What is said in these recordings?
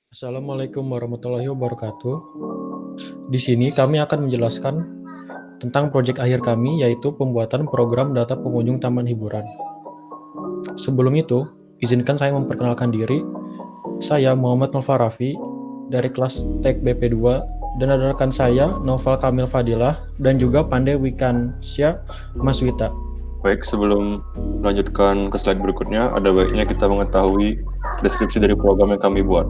Assalamualaikum warahmatullahi wabarakatuh. Di sini kami akan menjelaskan tentang proyek akhir kami, yaitu pembuatan program data pengunjung taman hiburan. Sebelum itu, izinkan saya memperkenalkan diri. Saya Muhammad Nova Raffi dari kelas Tek BP2 dan ada rekan saya Noval Kamil Fadilah dan juga Pandey Wikansya Maswita. Baik, sebelum melanjutkan ke slide berikutnya, ada baiknya kita mengetahui deskripsi dari program yang kami buat.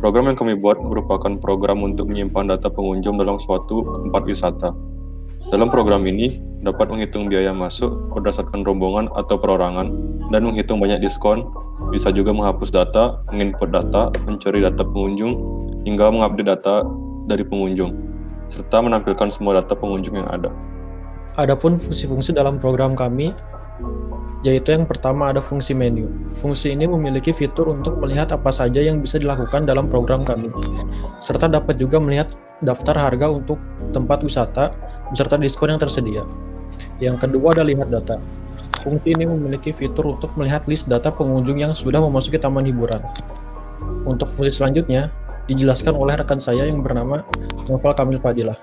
Program yang kami buat merupakan program untuk menyimpan data pengunjung dalam suatu tempat wisata. Dalam program ini, dapat menghitung biaya masuk berdasarkan rombongan atau perorangan, dan menghitung banyak diskon, bisa juga menghapus data, menginput data, mencari data pengunjung, hingga mengupdate data dari pengunjung, serta menampilkan semua data pengunjung yang ada. Adapun fungsi-fungsi dalam program kami, yaitu yang pertama ada fungsi menu. Fungsi ini memiliki fitur untuk melihat apa saja yang bisa dilakukan dalam program kami, serta dapat juga melihat daftar harga untuk tempat wisata beserta diskon yang tersedia. Yang kedua ada lihat data. Fungsi ini memiliki fitur untuk melihat list data pengunjung yang sudah memasuki taman hiburan. Untuk fungsi selanjutnya dijelaskan oleh rekan saya yang bernama Noval Kamil Fadilah.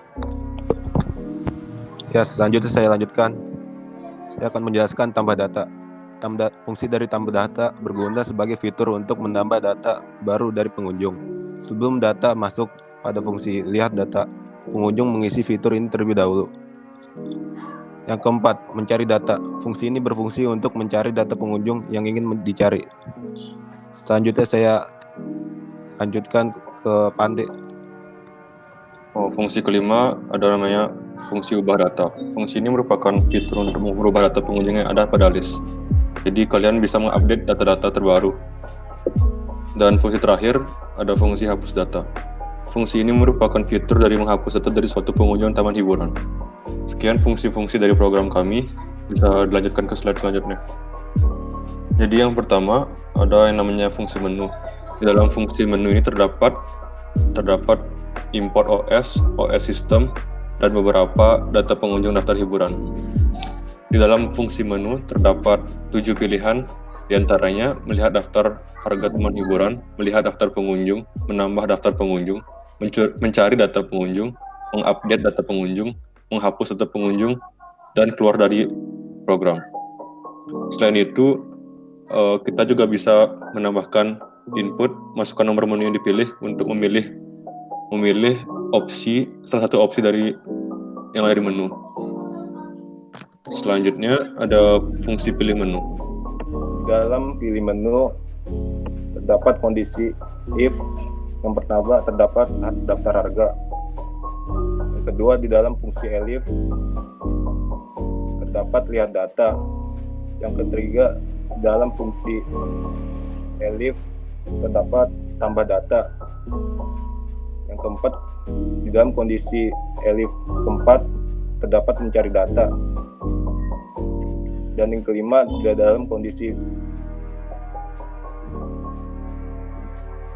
Ya, selanjutnya saya lanjutkan. Saya akan menjelaskan tambah data. Fungsi dari tambah data berguna sebagai fitur untuk menambah data baru dari pengunjung. Sebelum data masuk pada fungsi lihat data, pengunjung mengisi fitur ini terlebih dahulu. Yang keempat, mencari data. Fungsi ini berfungsi untuk mencari data pengunjung yang ingin dicari. Selanjutnya saya lanjutkan ke Pandey. Fungsi kelima ada namanya fungsi ubah data. Fungsi ini merupakan fitur untuk mengubah data pengunjung yang ada pada list. Jadi kalian bisa mengupdate data-data terbaru. Dan fungsi terakhir ada fungsi hapus data. Fungsi ini merupakan fitur dari menghapus data dari suatu pengunjung taman hiburan. Sekian fungsi-fungsi dari program kami. Bisa dilanjutkan ke slide selanjutnya. Jadi yang pertama ada yang namanya fungsi menu. Di dalam fungsi menu ini terdapat import OS system, dan beberapa data pengunjung daftar hiburan. Di dalam fungsi menu terdapat 7 pilihan, diantaranya melihat daftar harga taman hiburan, melihat daftar pengunjung, menambah daftar pengunjung, mencari data pengunjung, mengupdate data pengunjung, menghapus data pengunjung, dan keluar dari program. Selain itu, kita juga bisa menambahkan input, masukkan nomor menu yang dipilih untuk memilih salah satu opsi dari yang ada di menu. Selanjutnya ada fungsi pilih menu. Dalam pilih menu terdapat kondisi if. Yang pertama terdapat daftar harga. Yang kedua di dalam fungsi elif terdapat lihat data. Yang ketiga dalam fungsi elif terdapat tambah data. Yang keempat, di dalam kondisi elif keempat terdapat mencari data. Dan yang kelima, di dalam kondisi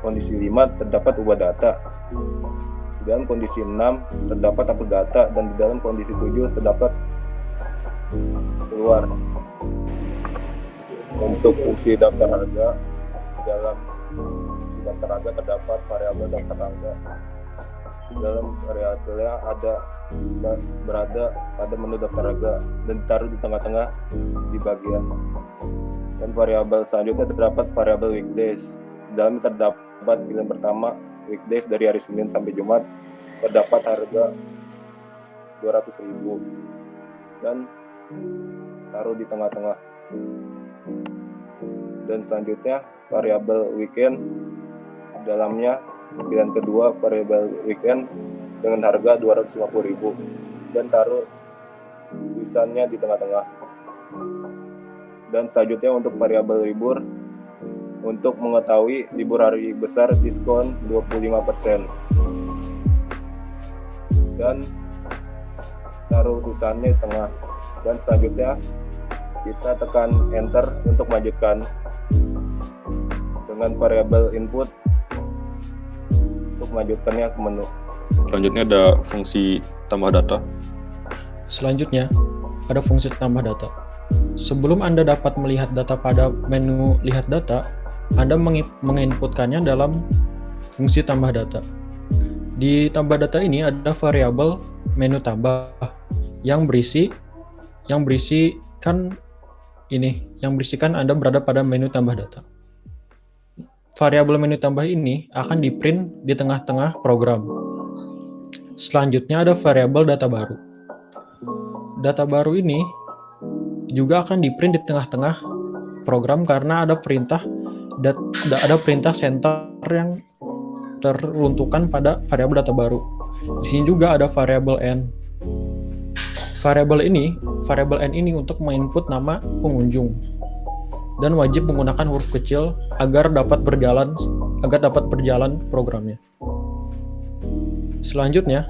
5 terdapat ubah data. Di dalam kondisi 6 terdapat hapus data, dan di dalam kondisi 7 terdapat keluar. Untuk fungsi daftar harga, di dalam fungsi daftar harga terdapat variabel daftar harga. Di dalam variabelnya berada pada menu daftar harga dan ditaruh di tengah-tengah di bagian. Dan variabel selanjutnya terdapat variabel weekdays. Di dalamnya terdapat pilihan pertama weekdays dari hari Senin sampai Jumat, terdapat harga 200.000 dan taruh di tengah-tengah. Dan selanjutnya variabel weekend, di dalamnya pilihan kedua variabel weekend dengan harga 250.000 dan taruh tulisannya di tengah-tengah. Dan selanjutnya untuk variabel libur, untuk mengetahui libur hari besar diskon 25% dan taruh tulisannya di tengah. Dan selanjutnya kita tekan enter untuk melanjutkan dengan variabel input untuk melanjutkannya ke menu. Selanjutnya ada fungsi tambah data. Selanjutnya ada fungsi tambah data. Sebelum Anda dapat melihat data pada menu lihat data, Anda menginputkannya dalam fungsi tambah data. Di tambah data ini ada variabel menu tambah yang berisikan Anda berada pada menu tambah data. Variabel menu tambah ini akan di-print di tengah-tengah program. Selanjutnya ada variabel data baru. Data baru ini juga akan di-print di tengah-tengah program karena ada perintah center yang teruntukkan pada variabel data baru. Di sini juga ada variabel n. Variabel n ini untuk menginput nama pengunjung dan wajib menggunakan huruf kecil agar dapat berjalan programnya. Selanjutnya,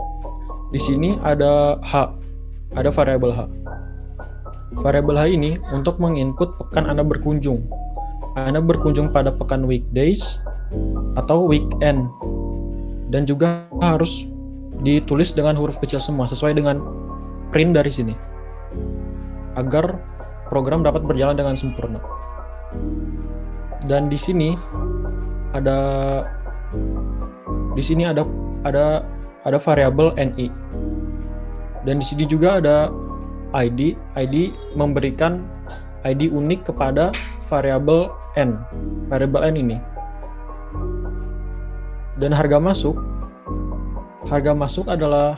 di sini ada variabel h. Variabel h ini untuk menginput pekan Anda berkunjung. Anda berkunjung pada pekan weekdays atau weekend, dan juga harus ditulis dengan huruf kecil semua sesuai dengan print dari sini agar program dapat berjalan dengan sempurna. Dan di sini ada variabel ni. Dan di sini juga ada ID memberikan ID unik kepada variabel n ini. Dan harga masuk adalah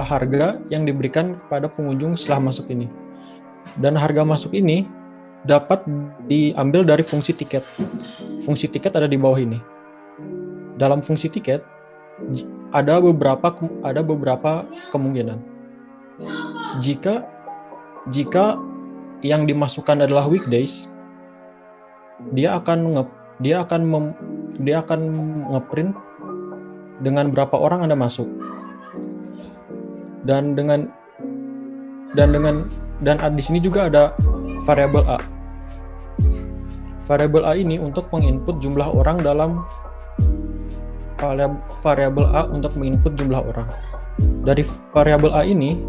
harga yang diberikan kepada pengunjung setelah masuk ini. Dan harga masuk ini dapat diambil dari fungsi tiket. Fungsi tiket ada di bawah ini. Dalam fungsi tiket ada beberapa kemungkinan. Jika yang dimasukkan adalah weekdays, dia akan ngeprint dengan berapa orang Anda masuk. Dan di sini juga ada variabel A. Variabel A ini untuk menginput jumlah orang dalam variabel A untuk menginput jumlah orang. Dari variabel A ini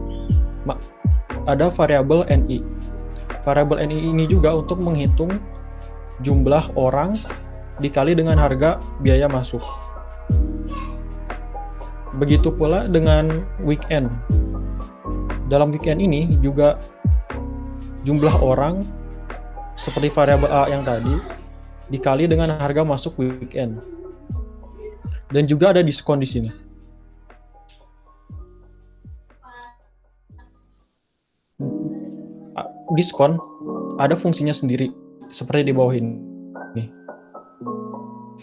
ada variabel NI. Variabel NI ini juga untuk menghitung jumlah orang dikali dengan harga biaya masuk. Begitu pula dengan weekend. Dalam weekend ini juga jumlah orang seperti variabel A yang tadi dikali dengan harga masuk weekend. Dan juga ada diskon di sini. Diskon ada fungsinya sendiri seperti di bawah ini.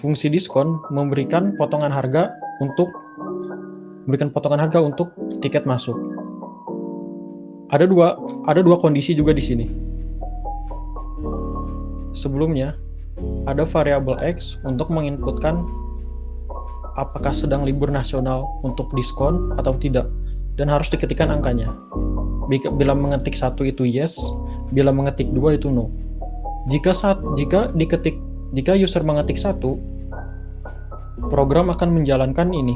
Fungsi diskon memberikan potongan harga untuk tiket masuk. Ada dua kondisi juga di sini. Sebelumnya ada variabel X untuk menginputkan apakah sedang libur nasional untuk diskon atau tidak, dan harus diketikkan angkanya. Bila mengetik 1 itu yes, bila mengetik 2 itu no. Jika user mengetik 1, program akan menjalankan ini.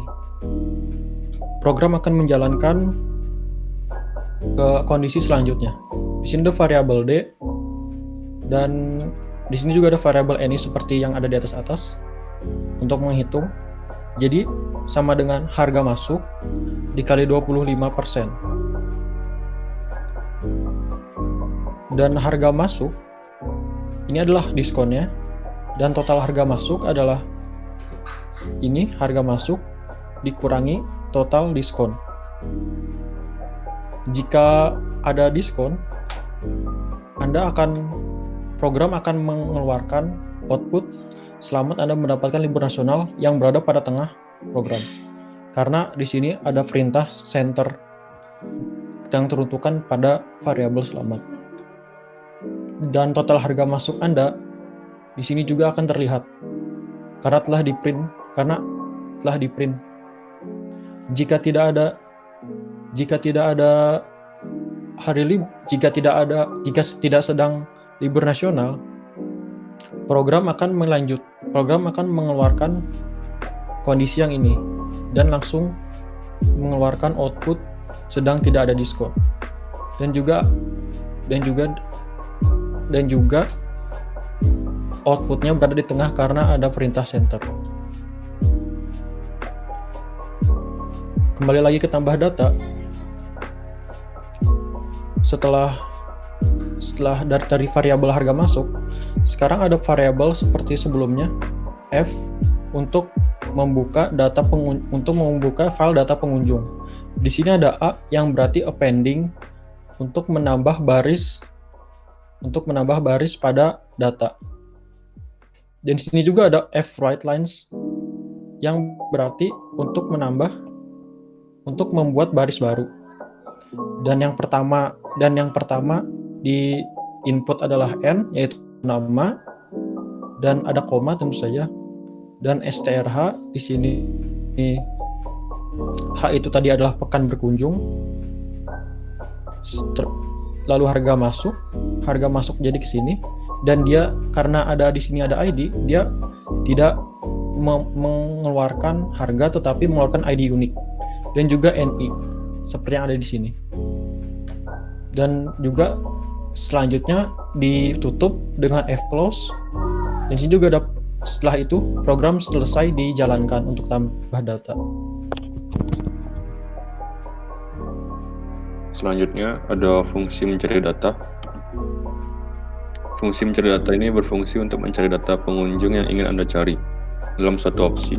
Program akan menjalankan ke kondisi selanjutnya. Di sini ada variabel D, dan di sini juga ada variabel NI seperti yang ada di atas untuk menghitung. Jadi sama dengan harga masuk dikali 25%. Dan harga masuk ini adalah diskonnya, dan total harga masuk adalah ini harga masuk dikurangi total diskon. Jika ada diskon, program akan mengeluarkan output selamat Anda mendapatkan libur nasional yang berada pada tengah program. Karena di sini ada perintah center yang teruntukkan pada variabel selamat. Dan total harga masuk Anda di sini juga akan terlihat karena telah di-print. Jika tidak sedang libur nasional, program akan mengeluarkan kondisi yang ini dan langsung mengeluarkan output sedang tidak ada diskon. Dan juga outputnya berada di tengah karena ada perintah center. kembali lagi ke tambah data. Setelah dari variabel harga masuk, sekarang ada variabel seperti sebelumnya, F, untuk membuka file data pengunjung. Di sini ada A yang berarti appending, untuk menambah baris pada data. Dan di sini juga ada F write lines yang berarti untuk membuat baris baru. Dan yang pertama di input adalah N, yaitu nama, dan ada koma tentu saja, dan strh di sini H itu tadi adalah pekan berkunjung. Lalu harga masuk jadi ke sini, dan dia karena di sini ada ID, dia tidak mengeluarkan harga tetapi mengeluarkan ID unik, dan juga NI seperti yang ada di sini. Dan juga selanjutnya ditutup dengan F close. Dan sini juga ada, setelah itu program selesai dijalankan untuk tambah data. Selanjutnya ada fungsi mencari data. Fungsi mencari data ini berfungsi untuk mencari data pengunjung yang ingin Anda cari dalam suatu opsi.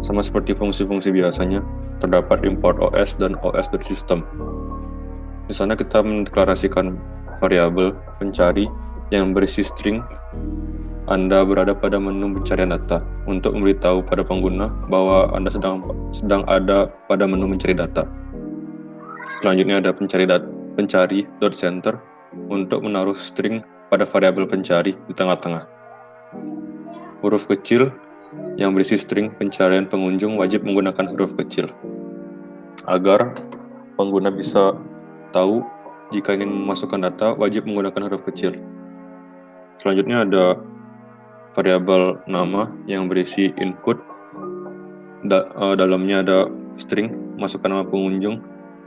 Sama seperti fungsi-fungsi biasanya, terdapat import OS dan os.system. Di sana kita mendeklarasikan variabel pencari yang berisi string Anda berada pada menu pencarian data untuk memberitahu pada pengguna bahwa Anda sedang ada pada menu mencari data. Selanjutnya ada pencari.center untuk menaruh string pada variabel pencari di tengah-tengah. Huruf kecil yang berisi string pencarian pengunjung wajib menggunakan huruf kecil agar pengguna bisa tahu jika ingin memasukkan data wajib menggunakan huruf kecil. Selanjutnya ada variabel nama yang berisi input. Dalamnya ada string masukkan nama pengunjung.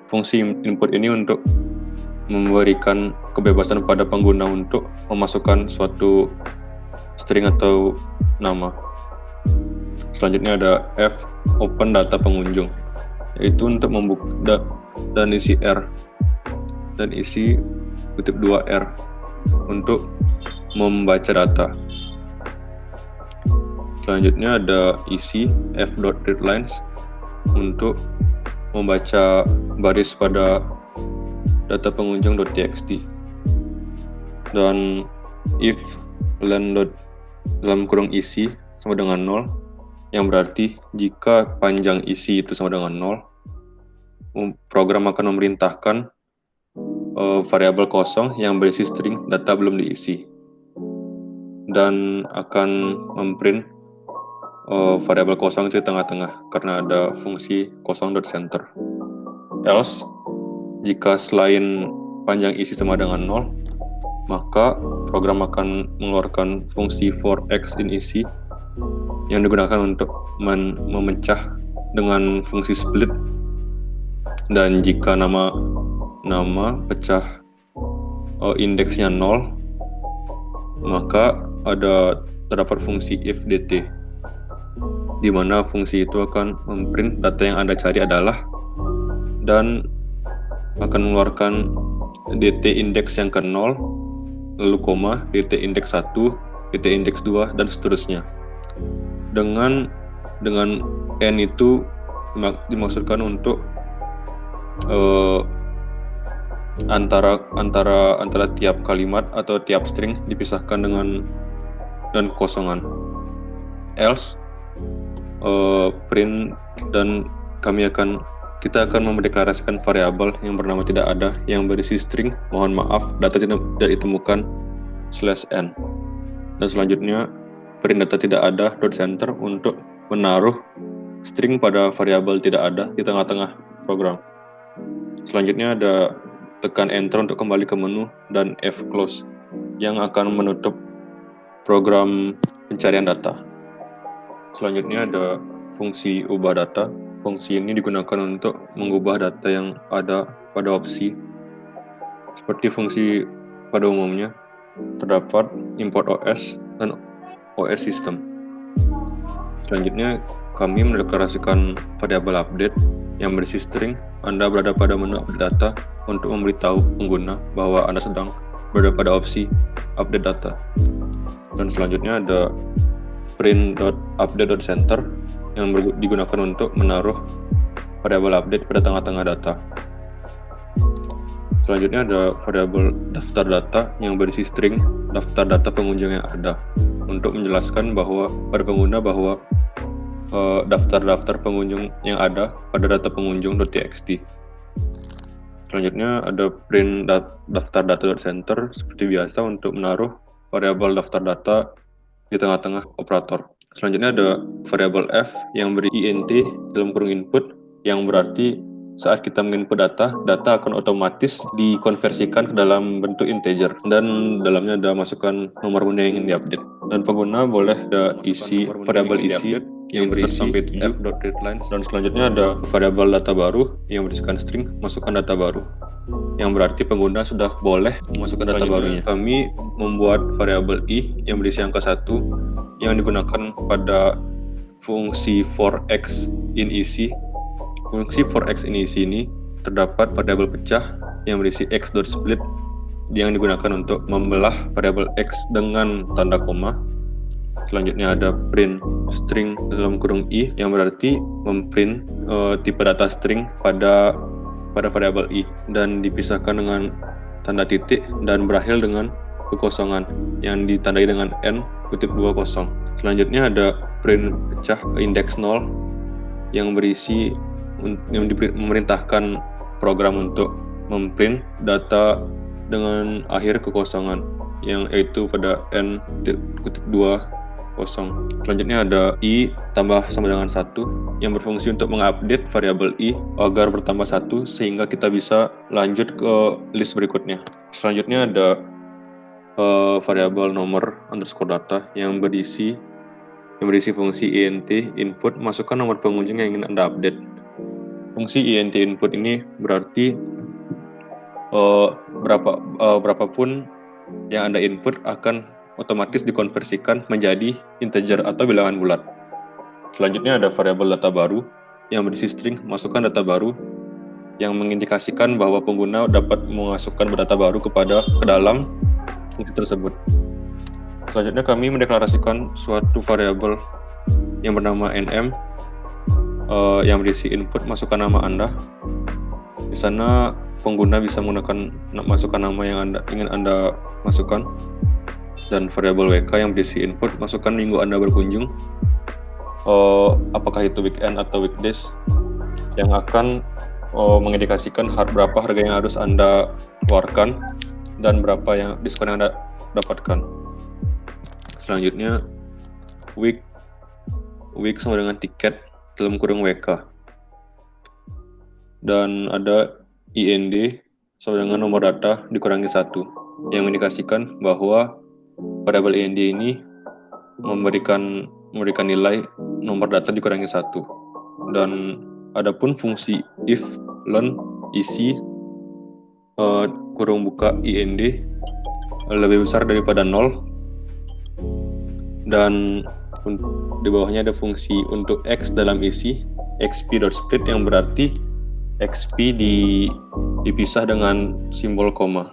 Fungsi input ini untuk memberikan kebebasan pada pengguna untuk memasukkan suatu string atau nama. Selanjutnya ada F open data pengunjung, yaitu untuk membuka dan isi R dan isi kutip 2R untuk membaca data. Selanjutnya ada isi f.readlines untuk membaca baris pada data pengunjung.txt, dan if len dalam kurung isi sama dengan 0, yang berarti jika panjang isi itu sama dengan 0, program akan memerintahkan variabel kosong yang berisi string data belum diisi, dan akan memprint variabel kosong itu di tengah-tengah karena ada fungsi kosong.center. Else, jika selain panjang isi sama dengan 0, maka program akan mengeluarkan fungsi for x in isi yang digunakan untuk memecah dengan fungsi split. Dan jika nama pecah indeksnya 0, maka terdapat fungsi if dt, di mana fungsi itu akan memprint data yang Anda cari adalah, dan akan mengeluarkan dt indeks yang ke 0, lalu koma, dt indeks 1, dt indeks 2, dan seterusnya. Dengan n itu dimaksudkan untuk antara tiap kalimat atau tiap string dipisahkan dan kosongan. Else, print, dan kita akan mendeklarasikan variabel yang bernama tidak ada yang berisi string mohon maaf data tidak ditemukan /n. Dan selanjutnya print data tidak ada .center untuk menaruh string pada variabel tidak ada di tengah-tengah program. Selanjutnya ada tekan enter untuk kembali ke menu, dan F close yang akan menutup program pencarian data. Selanjutnya ada fungsi ubah data. Fungsi ini digunakan untuk mengubah data yang ada pada opsi. Seperti fungsi pada umumnya, terdapat import OS dan OS system. Selanjutnya kami mendeklarasikan variabel update yang berisi string Anda berada pada menu update data untuk memberitahu pengguna bahwa Anda sedang berada pada opsi update data. Dan selanjutnya ada print.update.center yang digunakan untuk menaruh variabel update pada tengah-tengah data. Selanjutnya ada variabel daftar data yang berisi string daftar data pengunjung yang ada untuk menjelaskan bahwa pada pengguna bahwa daftar-daftar pengunjung yang ada pada data pengunjung.txt. Selanjutnya ada print daftar data.center seperti biasa untuk menaruh variabel daftar data di tengah-tengah operator. Selanjutnya ada variabel f yang beri int dalam kurung input yang berarti saat kita menginput data akan otomatis dikonversikan ke dalam bentuk integer dan dalamnya ada masukan nomor benda yang ingin diupdate. Dan pengguna boleh ada isi variabel isi yang berisi sampai f.readlines dan selanjutnya ada variabel data baru yang berisikan string masukkan data baru yang berarti pengguna sudah boleh memasukkan data barunya. Kami membuat variabel i yang berisi angka 1 yang digunakan pada fungsi for_x in isi. Fungsi for_x in isi ini terdapat variabel pecah yang berisi x.split yang digunakan untuk membelah variabel x dengan tanda koma. Selanjutnya ada print string dalam kurung i yang berarti memprint tipe data string pada variabel i dan dipisahkan dengan tanda titik dan berakhir dengan kekosongan yang ditandai dengan n_2 kosong. Selanjutnya ada print pecah index 0 yang berisi yang memerintahkan program untuk memprint data dengan akhir kekosongan yang yaitu pada n_2 kosong. Selanjutnya ada i tambah sama dengan 1 yang berfungsi untuk mengupdate variabel i agar bertambah 1 sehingga kita bisa lanjut ke list berikutnya. Selanjutnya ada variabel nomor underscore data yang berisi fungsi int input masukkan nomor pengunjung yang ingin Anda update. Fungsi int input ini berarti berapapun yang Anda input akan otomatis dikonversikan menjadi integer atau bilangan bulat. Selanjutnya ada variabel data baru yang berisi string masukkan data baru yang mengindikasikan bahwa pengguna dapat memasukkan data baru ke dalam fungsi tersebut. Selanjutnya kami mendeklarasikan suatu variabel yang bernama nm yang berisi input masukkan nama Anda. Di sana pengguna bisa menggunakan masukkan nama yang ingin Anda masukkan. Dan variabel wk yang berisi input masukkan minggu Anda berkunjung, apakah itu weekend atau weekdays, yang akan mengindikasikan berapa harga yang harus Anda keluarkan dan berapa yang diskon yang Anda dapatkan. Selanjutnya week sama dengan tiket dalam kurung wk, dan ada ind sama dengan nomor data dikurangi 1 yang mengindikasikan bahwa variabel ind ini memberikan nilai nomor data dikurangi 1. Dan adapun fungsi if learn isi kurung buka ind lebih besar daripada 0 dan di bawahnya ada fungsi untuk x dalam isi xp.split yang berarti xp dipisah dengan simbol koma.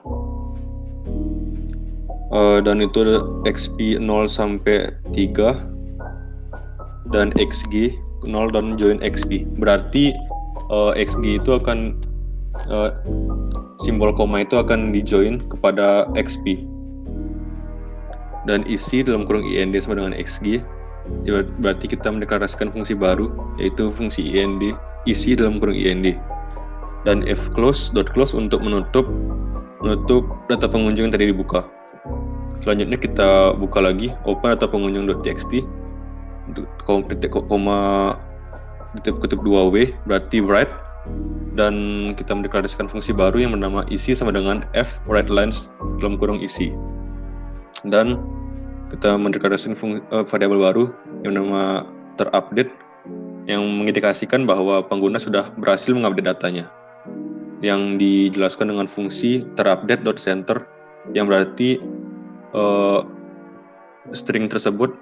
Dan itu ada xp 0 sampai 3 dan xg 0 dan join xp. Berarti xg itu akan simbol koma itu akan dijoin kepada xp. Dan isi dalam kurung ind sama dengan xg, berarti kita mendeklarasikan fungsi baru yaitu fungsi ind isi dalam kurung ind. Dan fclose untuk menutup data pengunjung yang tadi dibuka. Selanjutnya kita buka lagi open data pengunjung.txt kutip 2w berarti write, dan kita mendeklarasikan fungsi baru yang bernama isi sama dengan f writelines dalam kurung isi. Dan kita mendeklarasikan variabel baru yang bernama terupdate yang mengindikasikan bahwa pengguna sudah berhasil mengupdate datanya, yang dijelaskan dengan fungsi terupdate.center yang berarti string tersebut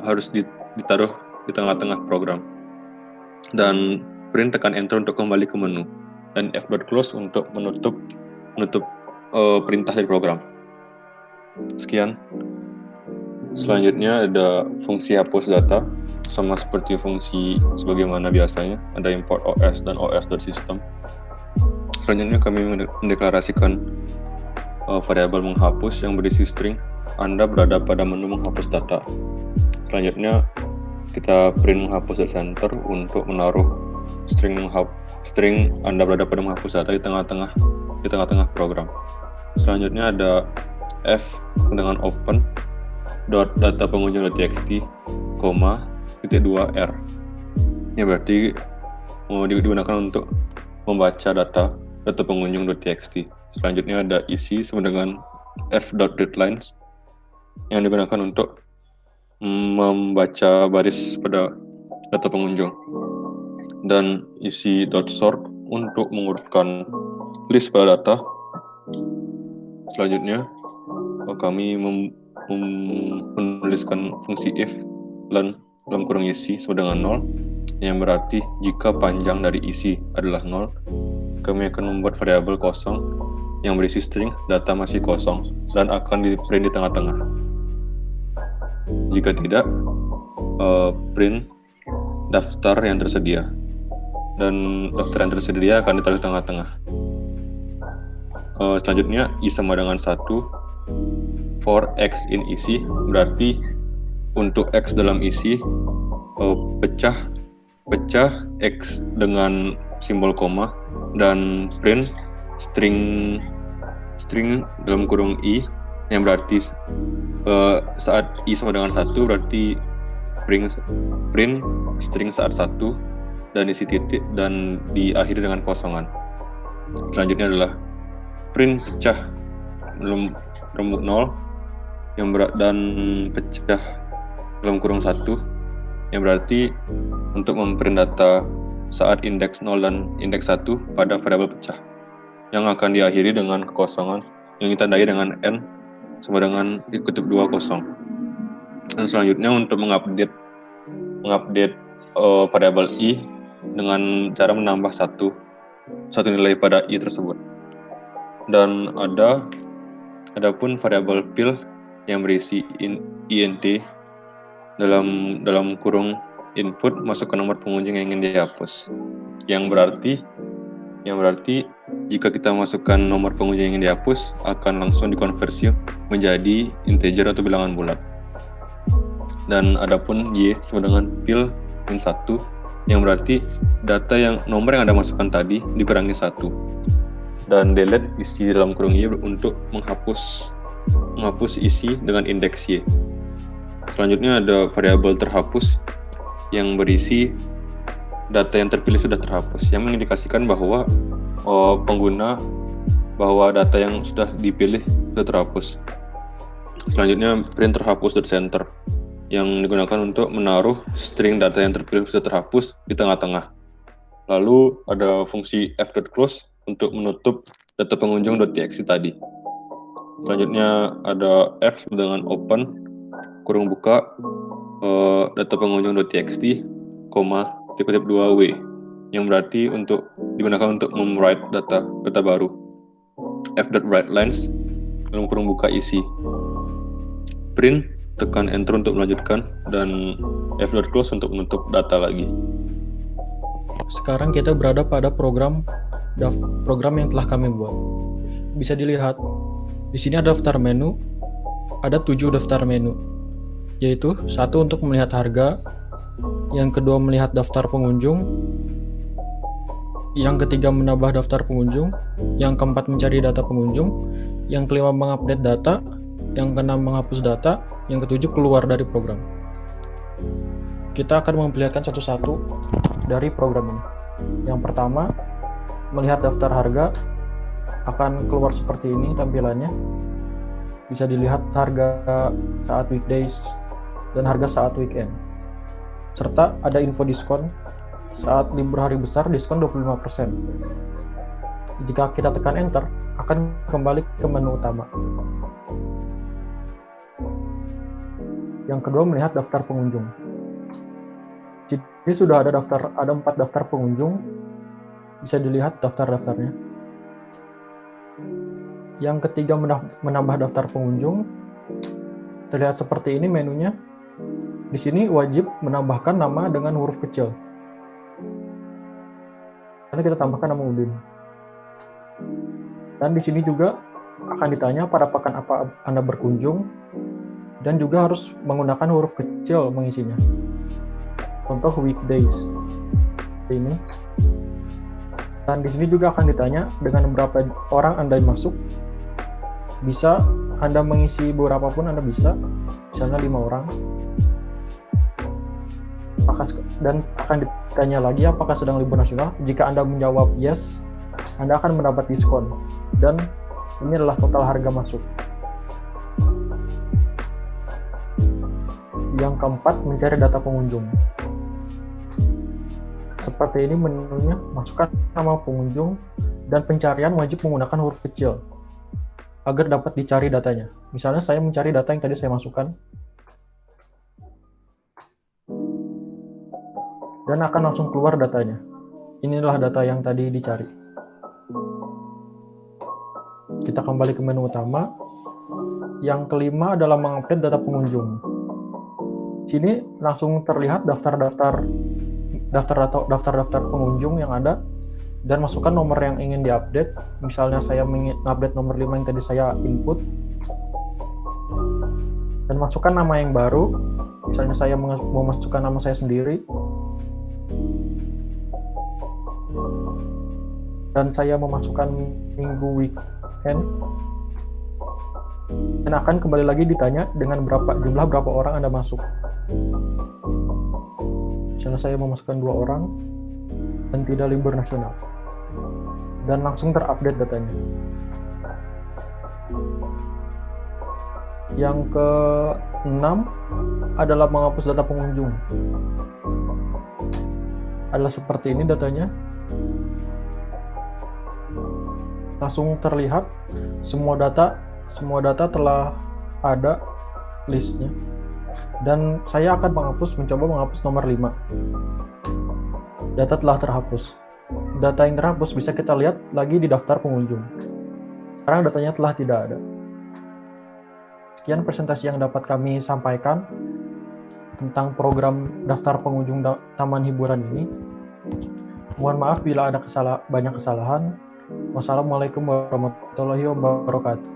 harus ditaruh di tengah-tengah program. dan print tekan enter untuk kembali ke menu, dan f.close untuk menutup perintah dari program. Sekian. Selanjutnya ada fungsi hapus data, sama seperti fungsi sebagaimana biasanya, ada import OS dan os.system. Selanjutnya kami mendeklarasikan variabel menghapus yang berisi string. Anda berada pada menu menghapus data. Selanjutnya kita print menghapus center untuk menaruh string Anda berada pada menghapus data di tengah-tengah program. Selanjutnya ada f dengan open data pengunjung.txt, -2r. Ini berarti mau digunakan untuk membaca data pengunjung.txt. Selanjutnya ada isi sama dengan f.readlines yang digunakan untuk membaca baris pada data pengunjung, dan isi.sort untuk mengurutkan list pada data. Selanjutnya kami menuliskan fungsi if dalam kurung isi sama dengan 0, yang berarti jika panjang dari isi adalah 0, kami akan membuat variabel kosong yang berisi string data masih kosong dan akan di-print di tengah-tengah. Jika tidak, print daftar yang tersedia, dan daftar yang tersedia akan ditaruh di tengah-tengah. Selanjutnya i sama dengan 1 for x in isi, berarti untuk x dalam isi pecah x dengan simbol koma, dan print string dalam kurung i, yang berarti saat i sama dengan 1 berarti print string saat 1 dan isi titik dan diakhiri dengan kosongan. Selanjutnya adalah print pecah dalam rembuk 0 dan pecah dalam kurung 1, yang berarti untuk memprint data saat indeks 0 dan indeks 1 pada variabel pecah, yang akan diakhiri dengan kekosongan yang ditandai dengan n sama dengan dikutip 2 kosong. Dan selanjutnya untuk mengupdate variabel i dengan cara menambah satu nilai pada i tersebut. Dan adapun variabel fill yang berisi int dalam kurung input masuk ke nomor pengunjung yang ingin dihapus, yang berarti jika kita masukkan nomor pengunjung yang ingin dihapus akan langsung dikonversi menjadi integer atau bilangan bulat. Dan adapun y sama dengan fill min 1, yang berarti nomor yang Anda masukkan tadi dikurangi 1, dan delete isi dalam kurung y untuk menghapus isi dengan indeks y. Selanjutnya ada variabel terhapus yang berisi data yang terpilih sudah terhapus, yang mengindikasikan bahwa data yang sudah dipilih sudah terhapus. Selanjutnya print terhapus.center yang digunakan untuk menaruh string data yang terpilih sudah terhapus di tengah-tengah. Lalu ada fungsi f.close untuk menutup data pengunjung.txt tadi. Selanjutnya ada f dengan open kurung buka data pengunjung.txt, dikutip 2w, yang berarti digunakan untuk memwrite data baru. f.writelines dalam kurung buka isi. Print tekan enter untuk melanjutkan, dan f.close untuk menutup data lagi. Sekarang kita berada pada program yang telah kami buat. Bisa dilihat di sini ada daftar menu, ada 7 daftar menu, yaitu 1 untuk melihat harga, yang kedua melihat daftar pengunjung, yang ketiga menambah daftar pengunjung, yang keempat mencari data pengunjung, yang kelima mengupdate data, yang keenam menghapus data, yang ketujuh keluar dari program. Kita akan memperlihatkan satu-satu dari program ini. Yang pertama, melihat daftar harga akan keluar seperti ini tampilannya. Bisa dilihat harga saat weekdays dan harga saat weekend. Serta ada info diskon saat libur hari besar, diskon 25%. Jika kita tekan enter, akan kembali ke menu utama. Yang kedua, melihat daftar pengunjung. Ini sudah ada 4 daftar pengunjung. Bisa dilihat daftar-daftarnya. Yang ketiga, menambah daftar pengunjung. Terlihat seperti ini menunya. Di sini wajib menambahkan nama dengan huruf kecil. Karena kita tambahkan nama Udin. Dan di sini juga akan ditanya pada pekan apa Anda berkunjung, dan juga harus menggunakan huruf kecil mengisinya. Contoh weekdays. Ini. Dan di sini juga akan ditanya dengan berapa orang Anda masuk. Bisa Anda mengisi berapapun Anda bisa, misalnya 5 orang. Dan akan ditanya lagi apakah sedang libur nasional. Jika Anda menjawab yes, Anda akan mendapat diskon. Dan ini adalah total harga masuk. Yang keempat, mencari data pengunjung. Seperti ini menunya, masukkan nama pengunjung, dan pencarian wajib menggunakan huruf kecil agar dapat dicari datanya. Misalnya saya mencari data yang tadi saya masukkan, dan akan langsung keluar datanya. Inilah data yang tadi dicari. Kita kembali ke menu utama. Yang kelima adalah mengupdate data pengunjung. Sini langsung terlihat daftar-daftar pengunjung yang ada, dan masukkan nomor yang ingin diupdate. Misalnya saya ingin update nomor 5 yang tadi saya input, dan masukkan nama yang baru. Misalnya saya mau masukkan nama saya sendiri, dan saya memasukkan minggu weekend, dan akan kembali lagi ditanya dengan jumlah berapa orang Anda masuk. Misalnya saya memasukkan 2 orang dan tidak libur nasional, dan langsung terupdate datanya. Yang ke-6 adalah menghapus data pengunjung. Adalah seperti ini datanya. Langsung terlihat semua data telah ada listnya. Dan saya akan mencoba menghapus nomor 5. Data telah terhapus. Data yang terhapus bisa kita lihat lagi di daftar pengunjung. Sekarang datanya telah tidak ada. Sekian presentasi yang dapat kami sampaikan tentang program daftar pengunjung taman hiburan ini. Mohon maaf bila ada banyak kesalahan. Wassalamualaikum warahmatullahi wabarakatuh.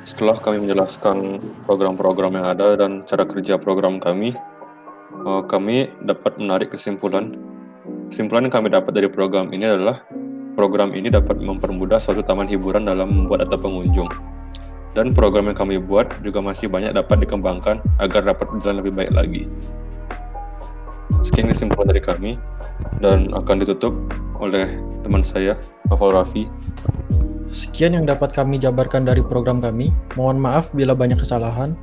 Setelah kami menjelaskan program-program yang ada dan cara kerja program kami dapat menarik kesimpulan. Kesimpulan yang kami dapat dari program ini adalah program ini dapat mempermudah suatu taman hiburan dalam membuat data pengunjung. Dan program yang kami buat juga masih banyak dapat dikembangkan agar dapat berjalan lebih baik lagi. Sekian kesimpulan dari kami, dan akan ditutup oleh teman saya, Novel Raffi. Sekian yang dapat kami jabarkan dari program kami. Mohon maaf bila banyak kesalahan.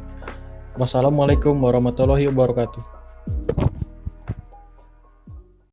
Wassalamualaikum warahmatullahi wabarakatuh.